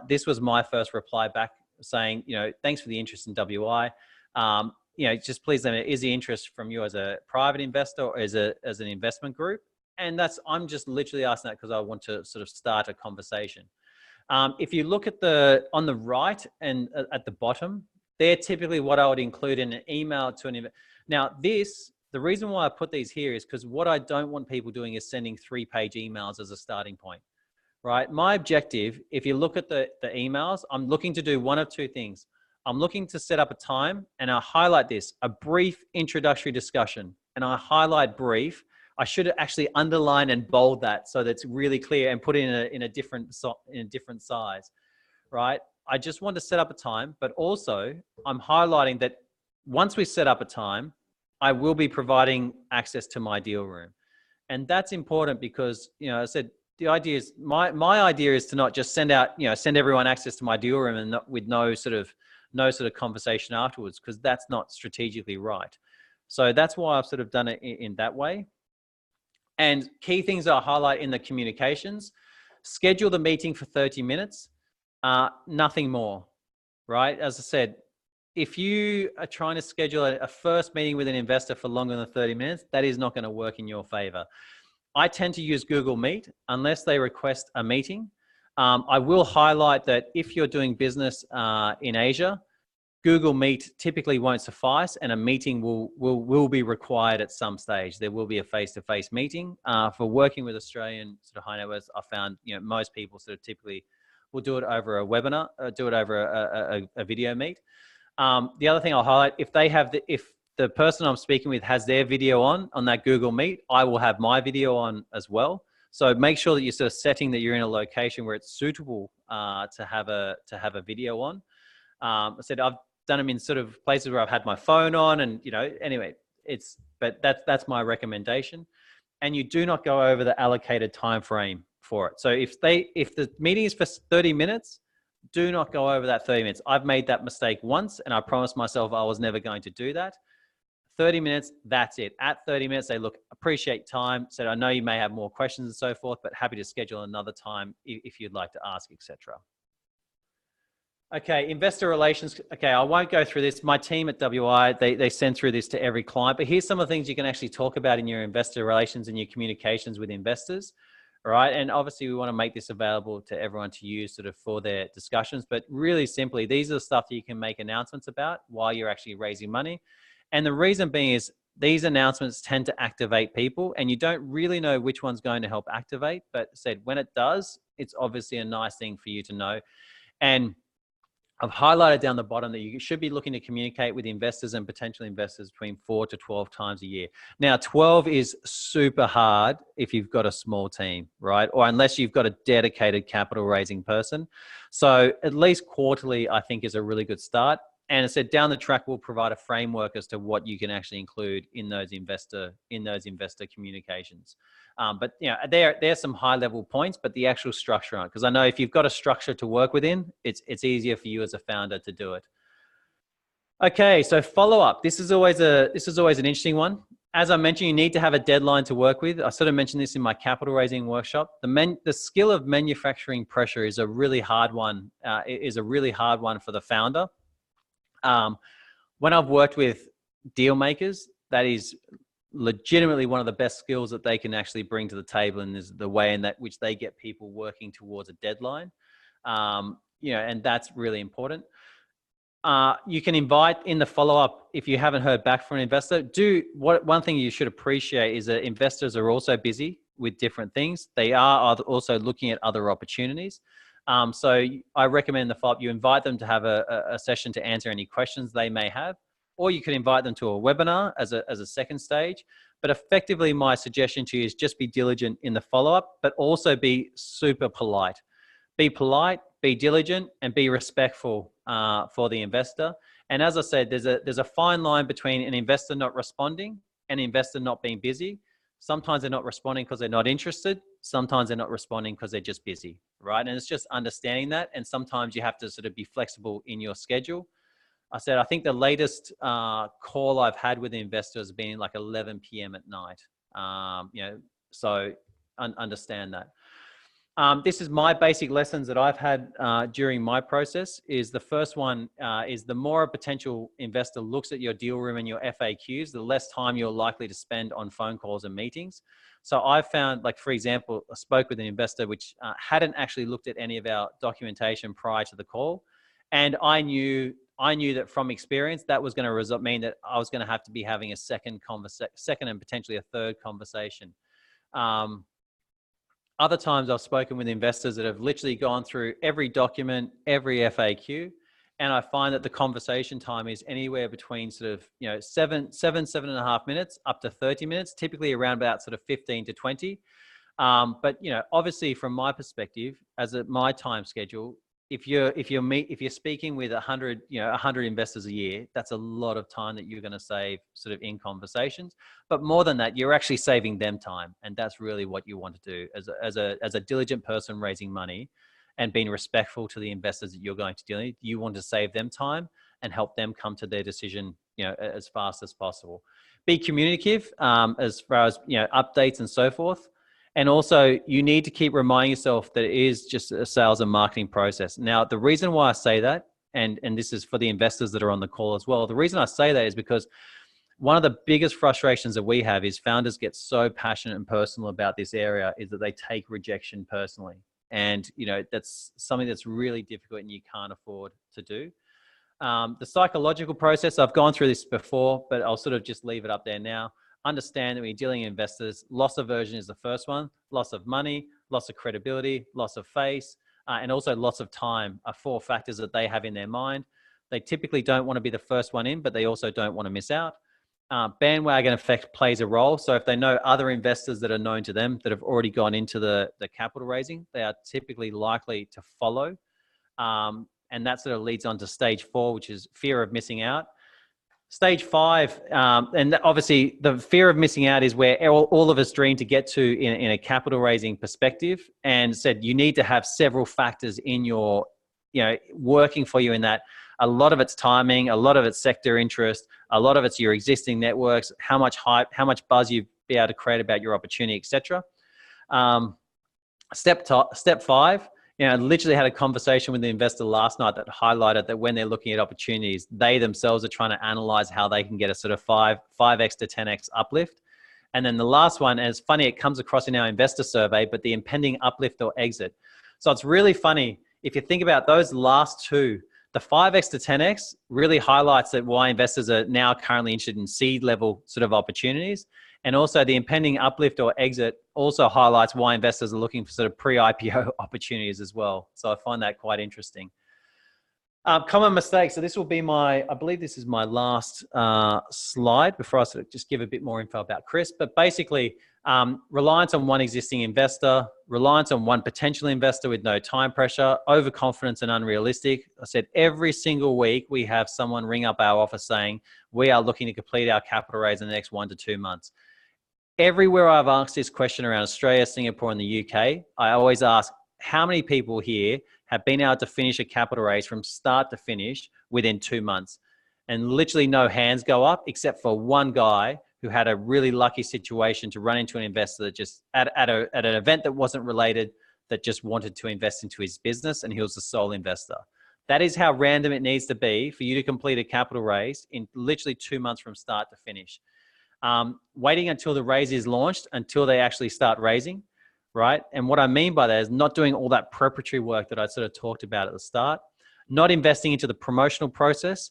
this was my first reply back saying, you know, thanks for the interest in WI. You know, just please let me know, is the interest from you as a private investor or as an investment group? And I'm just literally asking that because I want to sort of start a conversation. If you look at on the right and at the bottom, they're typically what I would include in an email to an investor. Now the reason why I put these here is because what I don't want people doing is sending 3-page emails as a starting point, right? My objective, if you look at the emails, I'm looking to do one of 2 things. I'm looking to set up a time, and I highlight this, a brief introductory discussion, and I highlight brief. I should actually underline and bold that so that's really clear and put it in a different size, right? I just want to set up a time, but also I'm highlighting that once we set up a time, I will be providing access to my deal room. And that's important because, you know, I said, the idea is, my idea is to not just send everyone access to my deal room and with no sort of conversation afterwards, because that's not strategically right. So that's why I've sort of done it in that way. And key things I highlight in the communications: schedule the meeting for 30 minutes, nothing more, right? As I said, if you are trying to schedule a first meeting with an investor for longer than 30 minutes, that is not going to work in your favor. I tend to use Google Meet unless they request a meeting. I will highlight that if you're doing business in Asia, Google Meet typically won't suffice, and a meeting will be required at some stage. There will be a face-to-face meeting. For working with Australian sort of high net worths, I found, you know, most people sort of typically will do it over a webinar, do it over a video meet. The other thing I'll highlight, if the person I'm speaking with has their video on that Google Meet, I will have my video on as well. So make sure that you're sort of setting that you're in a location where it's suitable to have a video on. I said I've done them in sort of places where I've had my phone on, and, you know, anyway, but that's my recommendation. And you do not go over the allocated time frame for it. So if the meeting is for 30 minutes, do not go over that 30 minutes. I've made that mistake once, and I promised myself I was never going to do that. 30 minutes, that's it. At 30 minutes, they look, appreciate time. So I know you may have more questions and so forth, but happy to schedule another time if you'd like to ask, etc. Okay, investor relations. Okay, I won't go through this. My team at WI, they send through this to every client, but here's some of the things you can actually talk about in your investor relations and your communications with investors, all right? And obviously we want to make this available to everyone to use sort of for their discussions, but really simply, these are the stuff that you can make announcements about while you're actually raising money. And the reason being is these announcements tend to activate people, and you don't really know which one's going to help activate, but said when it does, it's obviously a nice thing for you to know. And I've highlighted down the bottom that you should be looking to communicate with investors and potential investors between 4 to 12 times a year. Now, 12 is super hard if you've got a small team, right? Or unless you've got a dedicated capital raising person. So at least quarterly, I think, is a really good start. And I said down the track, we'll provide a framework as to what you can actually include in those investor communications. But you know, there's some high level points, but the actual structure on it, because I know if you've got a structure to work within, it's easier for you as a founder to do it. Okay, so follow up. This is always an interesting one. As I mentioned, you need to have a deadline to work with. I sort of mentioned this in my capital raising workshop. The skill of manufacturing pressure is a really hard one. For the founder. When I've worked with deal makers, that is legitimately one of the best skills that they can actually bring to the table, and is the way in that which they get people working towards a deadline. And that's really important. You can invite in the follow-up, if you haven't heard back from an investor, one thing you should appreciate is that investors are also busy with different things. They are also looking at other opportunities. So I recommend the follow-up, you invite them to have a session to answer any questions they may have, or you could invite them to a webinar as a second stage. But effectively, my suggestion to you is just be diligent in the follow-up, but also be super polite. Be polite, be diligent, and be respectful for the investor. And as I said, there's a fine line between an investor not responding and an investor not being busy. Sometimes they're not responding because they're not interested. Sometimes they're not responding because they're just busy, right? And it's just understanding that. And sometimes you have to sort of be flexible in your schedule. I said, I think the latest call I've had with the investor has been like 11 p.m. at night. So understand that. This is my basic lessons that I've had during my process. Is the first one is the more a potential investor looks at your deal room and your FAQs, the less time you're likely to spend on phone calls and meetings. So I found, like, for example, I spoke with an investor which hadn't actually looked at any of our documentation prior to the call. And I knew that from experience, that was going to mean that I was going to have to be having a second and potentially a third conversation. Other times I've spoken with investors that have literally gone through every document, every FAQ, and I find that the conversation time is anywhere between sort of, 7.5 minutes up to 30 minutes, typically around about sort of 15 to 20. But obviously from my perspective, my time schedule, if you're speaking with 100 investors a year, that's a lot of time that you're going to save sort of in conversations. But more than that, you're actually saving them time, and that's really what you want to do as a diligent person raising money and being respectful to the investors that you're going to deal with. You want to save them time and help them come to their decision, as fast as possible. Be communicative as far as updates and so forth. And also, you need to keep reminding yourself that it is just a sales and marketing process. Now, the reason why I say that, and this is for the investors that are on the call as well, the reason I say that is because one of the biggest frustrations that we have is founders get so passionate and personal about this area is that they take rejection personally. And, that's something that's really difficult and you can't afford to do. The psychological process, I've gone through this before, but I'll sort of just leave it up there now. Understand that when you're dealing with investors, loss of aversion is the first one. Loss of money, loss of credibility, loss of face, and also loss of time are 4 factors that they have in their mind. They typically don't want to be the first one in, but they also don't want to miss out. Bandwagon effect plays a role. So if they know other investors that are known to them that have already gone into the capital raising, they are typically likely to follow. And that sort of leads on to stage 4, which is fear of missing out. Stage 5, and obviously the fear of missing out is where all of us dream to get to in a capital raising perspective, and said you need to have several factors in your, working for you in that. A lot of it's timing, a lot of it's sector interest, a lot of it's your existing networks, how much hype, how much buzz you be able to create about your opportunity, etc. Step 5, literally had a conversation with the investor last night that highlighted that when they're looking at opportunities, they themselves are trying to analyze how they can get a sort of 5x to 10x uplift. And then the last one, and it's funny, it comes across in our investor survey, but the impending uplift or exit. So it's really funny. If you think about those last 2, the 5x to 10x really highlights that why investors are now currently interested in seed level sort of opportunities. And also the impending uplift or exit also highlights why investors are looking for sort of pre-IPO opportunities as well. So I find that quite interesting. Common mistakes. So this will be I believe this is my last slide before I sort of just give a bit more info about CRIISP. But basically, reliance on one existing investor, reliance on one potential investor with no time pressure, overconfidence and unrealistic. I said every single week we have someone ring up our office saying, we are looking to complete our capital raise in the next 1 to 2 months. Everywhere I've asked this question around Australia, Singapore, and the UK, I always ask, how many people here have been able to finish a capital raise from start to finish within 2 months? And literally no hands go up except for one guy who had a really lucky situation to run into an investor that just at an event that wasn't related, that just wanted to invest into his business, and he was the sole investor. That is how random it needs to be for you to complete a capital raise in literally 2 months from start to finish. Waiting until the raise is launched, until they actually start raising, right? And what I mean by that is not doing all that preparatory work that I sort of talked about at the start, not investing into the promotional process.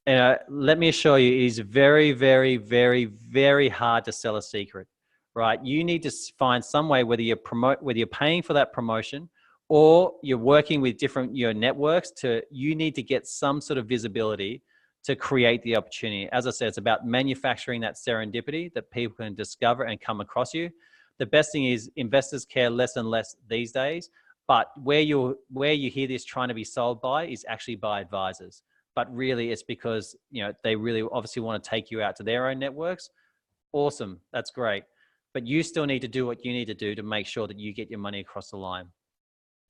Let me assure you, it is very, very, very, very hard to sell a secret, right? You need to find some way, whether you're paying for that promotion or you're working with different networks, you need to get some sort of visibility to create the opportunity. As I said, it's about manufacturing that serendipity that people can discover and come across you. The best thing is investors care less and less these days, but where you hear this trying to be sold by is actually by advisors. But really it's because, they really obviously want to take you out to their own networks. Awesome, that's great. But you still need to do what you need to do to make sure that you get your money across the line.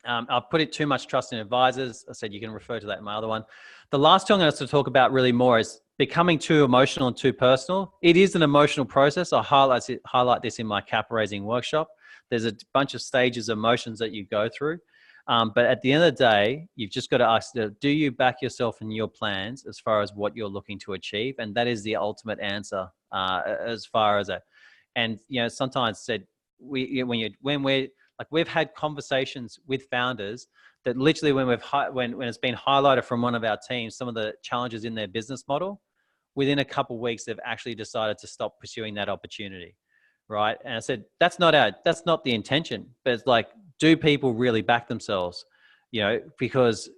I've put it too much trust in advisors. I said you can refer to that in my other one. The last thing I'm going to talk about really more is becoming too emotional and too personal. It is an emotional process. I highlight this in my capital raising workshop. There's a bunch of stages of emotions that you go through. But at the end of the day, you've just got to ask, do you back yourself in your plans as far as what you're looking to achieve? And that is the ultimate answer as far as that. And, sometimes said, we've had conversations with founders that literally when it's been highlighted from one of our teams, some of the challenges in their business model, within a couple of weeks, they've actually decided to stop pursuing that opportunity, right? And I said, that's not the intention, but it's like, do people really back themselves? Because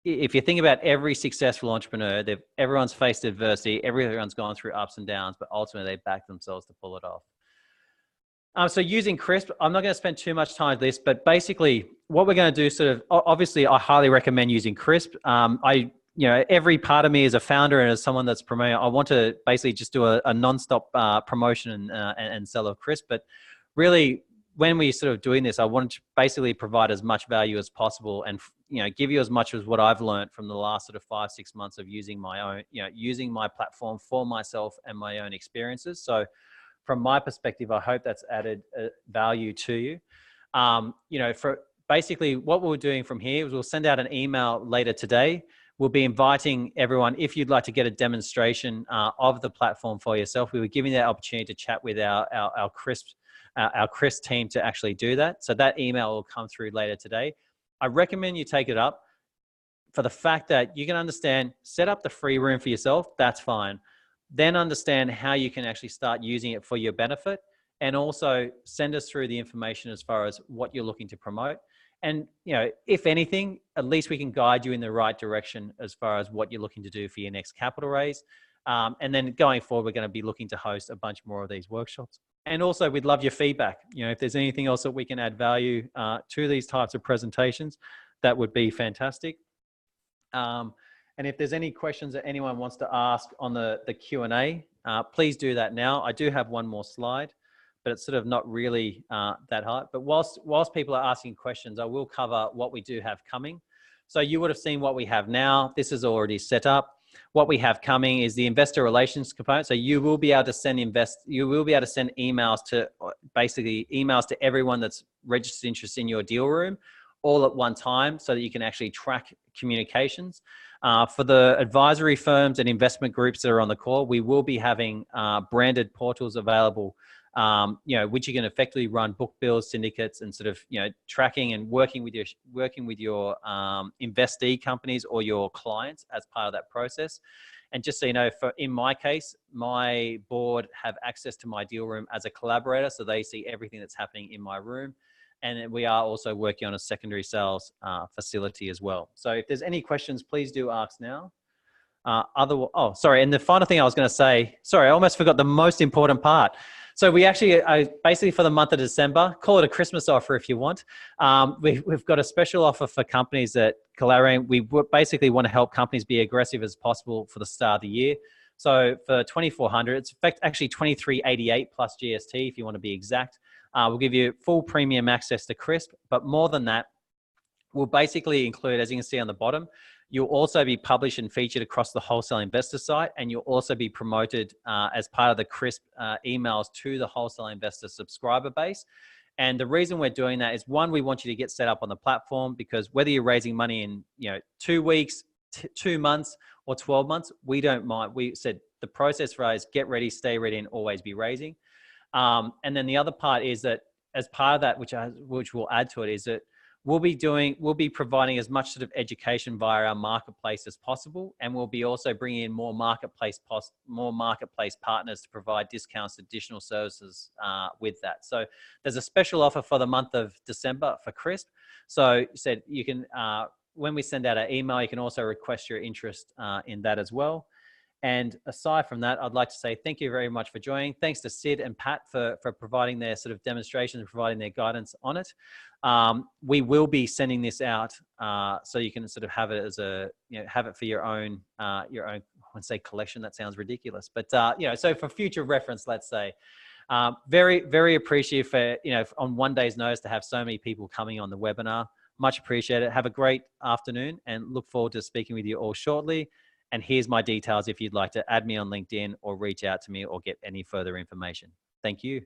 if you think about every successful entrepreneur, everyone's faced adversity, everyone's gone through ups and downs, but ultimately they back themselves to pull it off. So using CRIISP, I'm not going to spend too much time with this, but basically what we're going to do obviously I highly recommend using CRIISP. Every part of me as a founder and as someone that's promoting, I want to basically just do a non-stop promotion and sell of CRIISP. But really, when we sort of doing this, I want to basically provide as much value as possible and, give you as much as what I've learned from the last sort of 5-6 months of using my own, using my platform for myself and my own experiences. So from my perspective, I hope that's added value to you. For basically what we're doing from here is we'll send out an email later today. We'll be inviting everyone, if you'd like to get a demonstration of the platform for yourself, we were giving that opportunity to chat with our CRIISP team to actually do that. So that email will come through later today. I recommend you take it up for the fact that you can understand, set up the free room for yourself, that's fine. Then understand how you can actually start using it for your benefit, and also send us through the information as far as what you're looking to promote. And, if anything, at least we can guide you in the right direction as far as what you're looking to do for your next capital raise. And then going forward, we're going to be looking to host a bunch more of these workshops. And also we'd love your feedback. If there's anything else that we can add value to these types of presentations, that would be fantastic. And if there's any questions that anyone wants to ask on the Q&A, please do that now. I do have one more slide, but it's sort of not really that hard. But whilst people are asking questions, I will cover what we do have coming. So you would have seen what we have now. This is already set up. What we have coming is the investor relations component. So you will be able to send emails to everyone that's registered interest in your deal room all at one time, so that you can actually track communications. For the advisory firms and investment groups that are on the call, we will be having branded portals available, which you can effectively run book builds, syndicates, and sort of, tracking and working with your investee companies or your clients as part of that process. And just so you know, in my case, my board have access to my deal room as a collaborator, so they see everything that's happening in my room. And we are also working on a secondary sales facility as well. So if there's any questions, please do ask now. Sorry. And the final thing I was going to say, sorry, I almost forgot the most important part. So we actually, basically for the month of December, call it a Christmas offer if you want. We've got a special offer for companies that collaborate. We basically want to help companies be aggressive as possible for the start of the year. So for 2,400, it's actually 2,388 plus GST if you want to be exact. We'll give you full premium access to CRIISP, but more than that, we'll basically include, as you can see on the bottom, you'll also be published and featured across the Wholesale Investor site, and you'll also be promoted as part of the CRIISP emails to the Wholesale Investor subscriber base. And the reason we're doing that is, one, we want you to get set up on the platform, because whether you're raising money in 2 weeks, 2 months, or 12 months, we don't mind. We said the process for us is get ready, stay ready, and always be raising. And then the other part is that as part of that, which we'll add to it, is that we'll be providing as much sort of education via our marketplace as possible, and we'll be also bringing in more marketplace partners to provide discounts, additional services with that. So there's a special offer for the month of December for CRIISP. So you said you can, when we send out an email, you can also request your interest in that as well. And aside from that, I'd like to say thank you very much for joining. Thanks to Sid and Pat for providing their sort of demonstrations and providing their guidance on it. We will be sending this out so you can sort of have it as have it for your own, I wouldn't say collection, that sounds ridiculous, but so for future reference, let's say. Very, very appreciative for, on one day's notice to have so many people coming on the webinar. Much appreciated. Have a great afternoon and look forward to speaking with you all shortly. And here's my details if you'd like to add me on LinkedIn or reach out to me or get any further information. Thank you.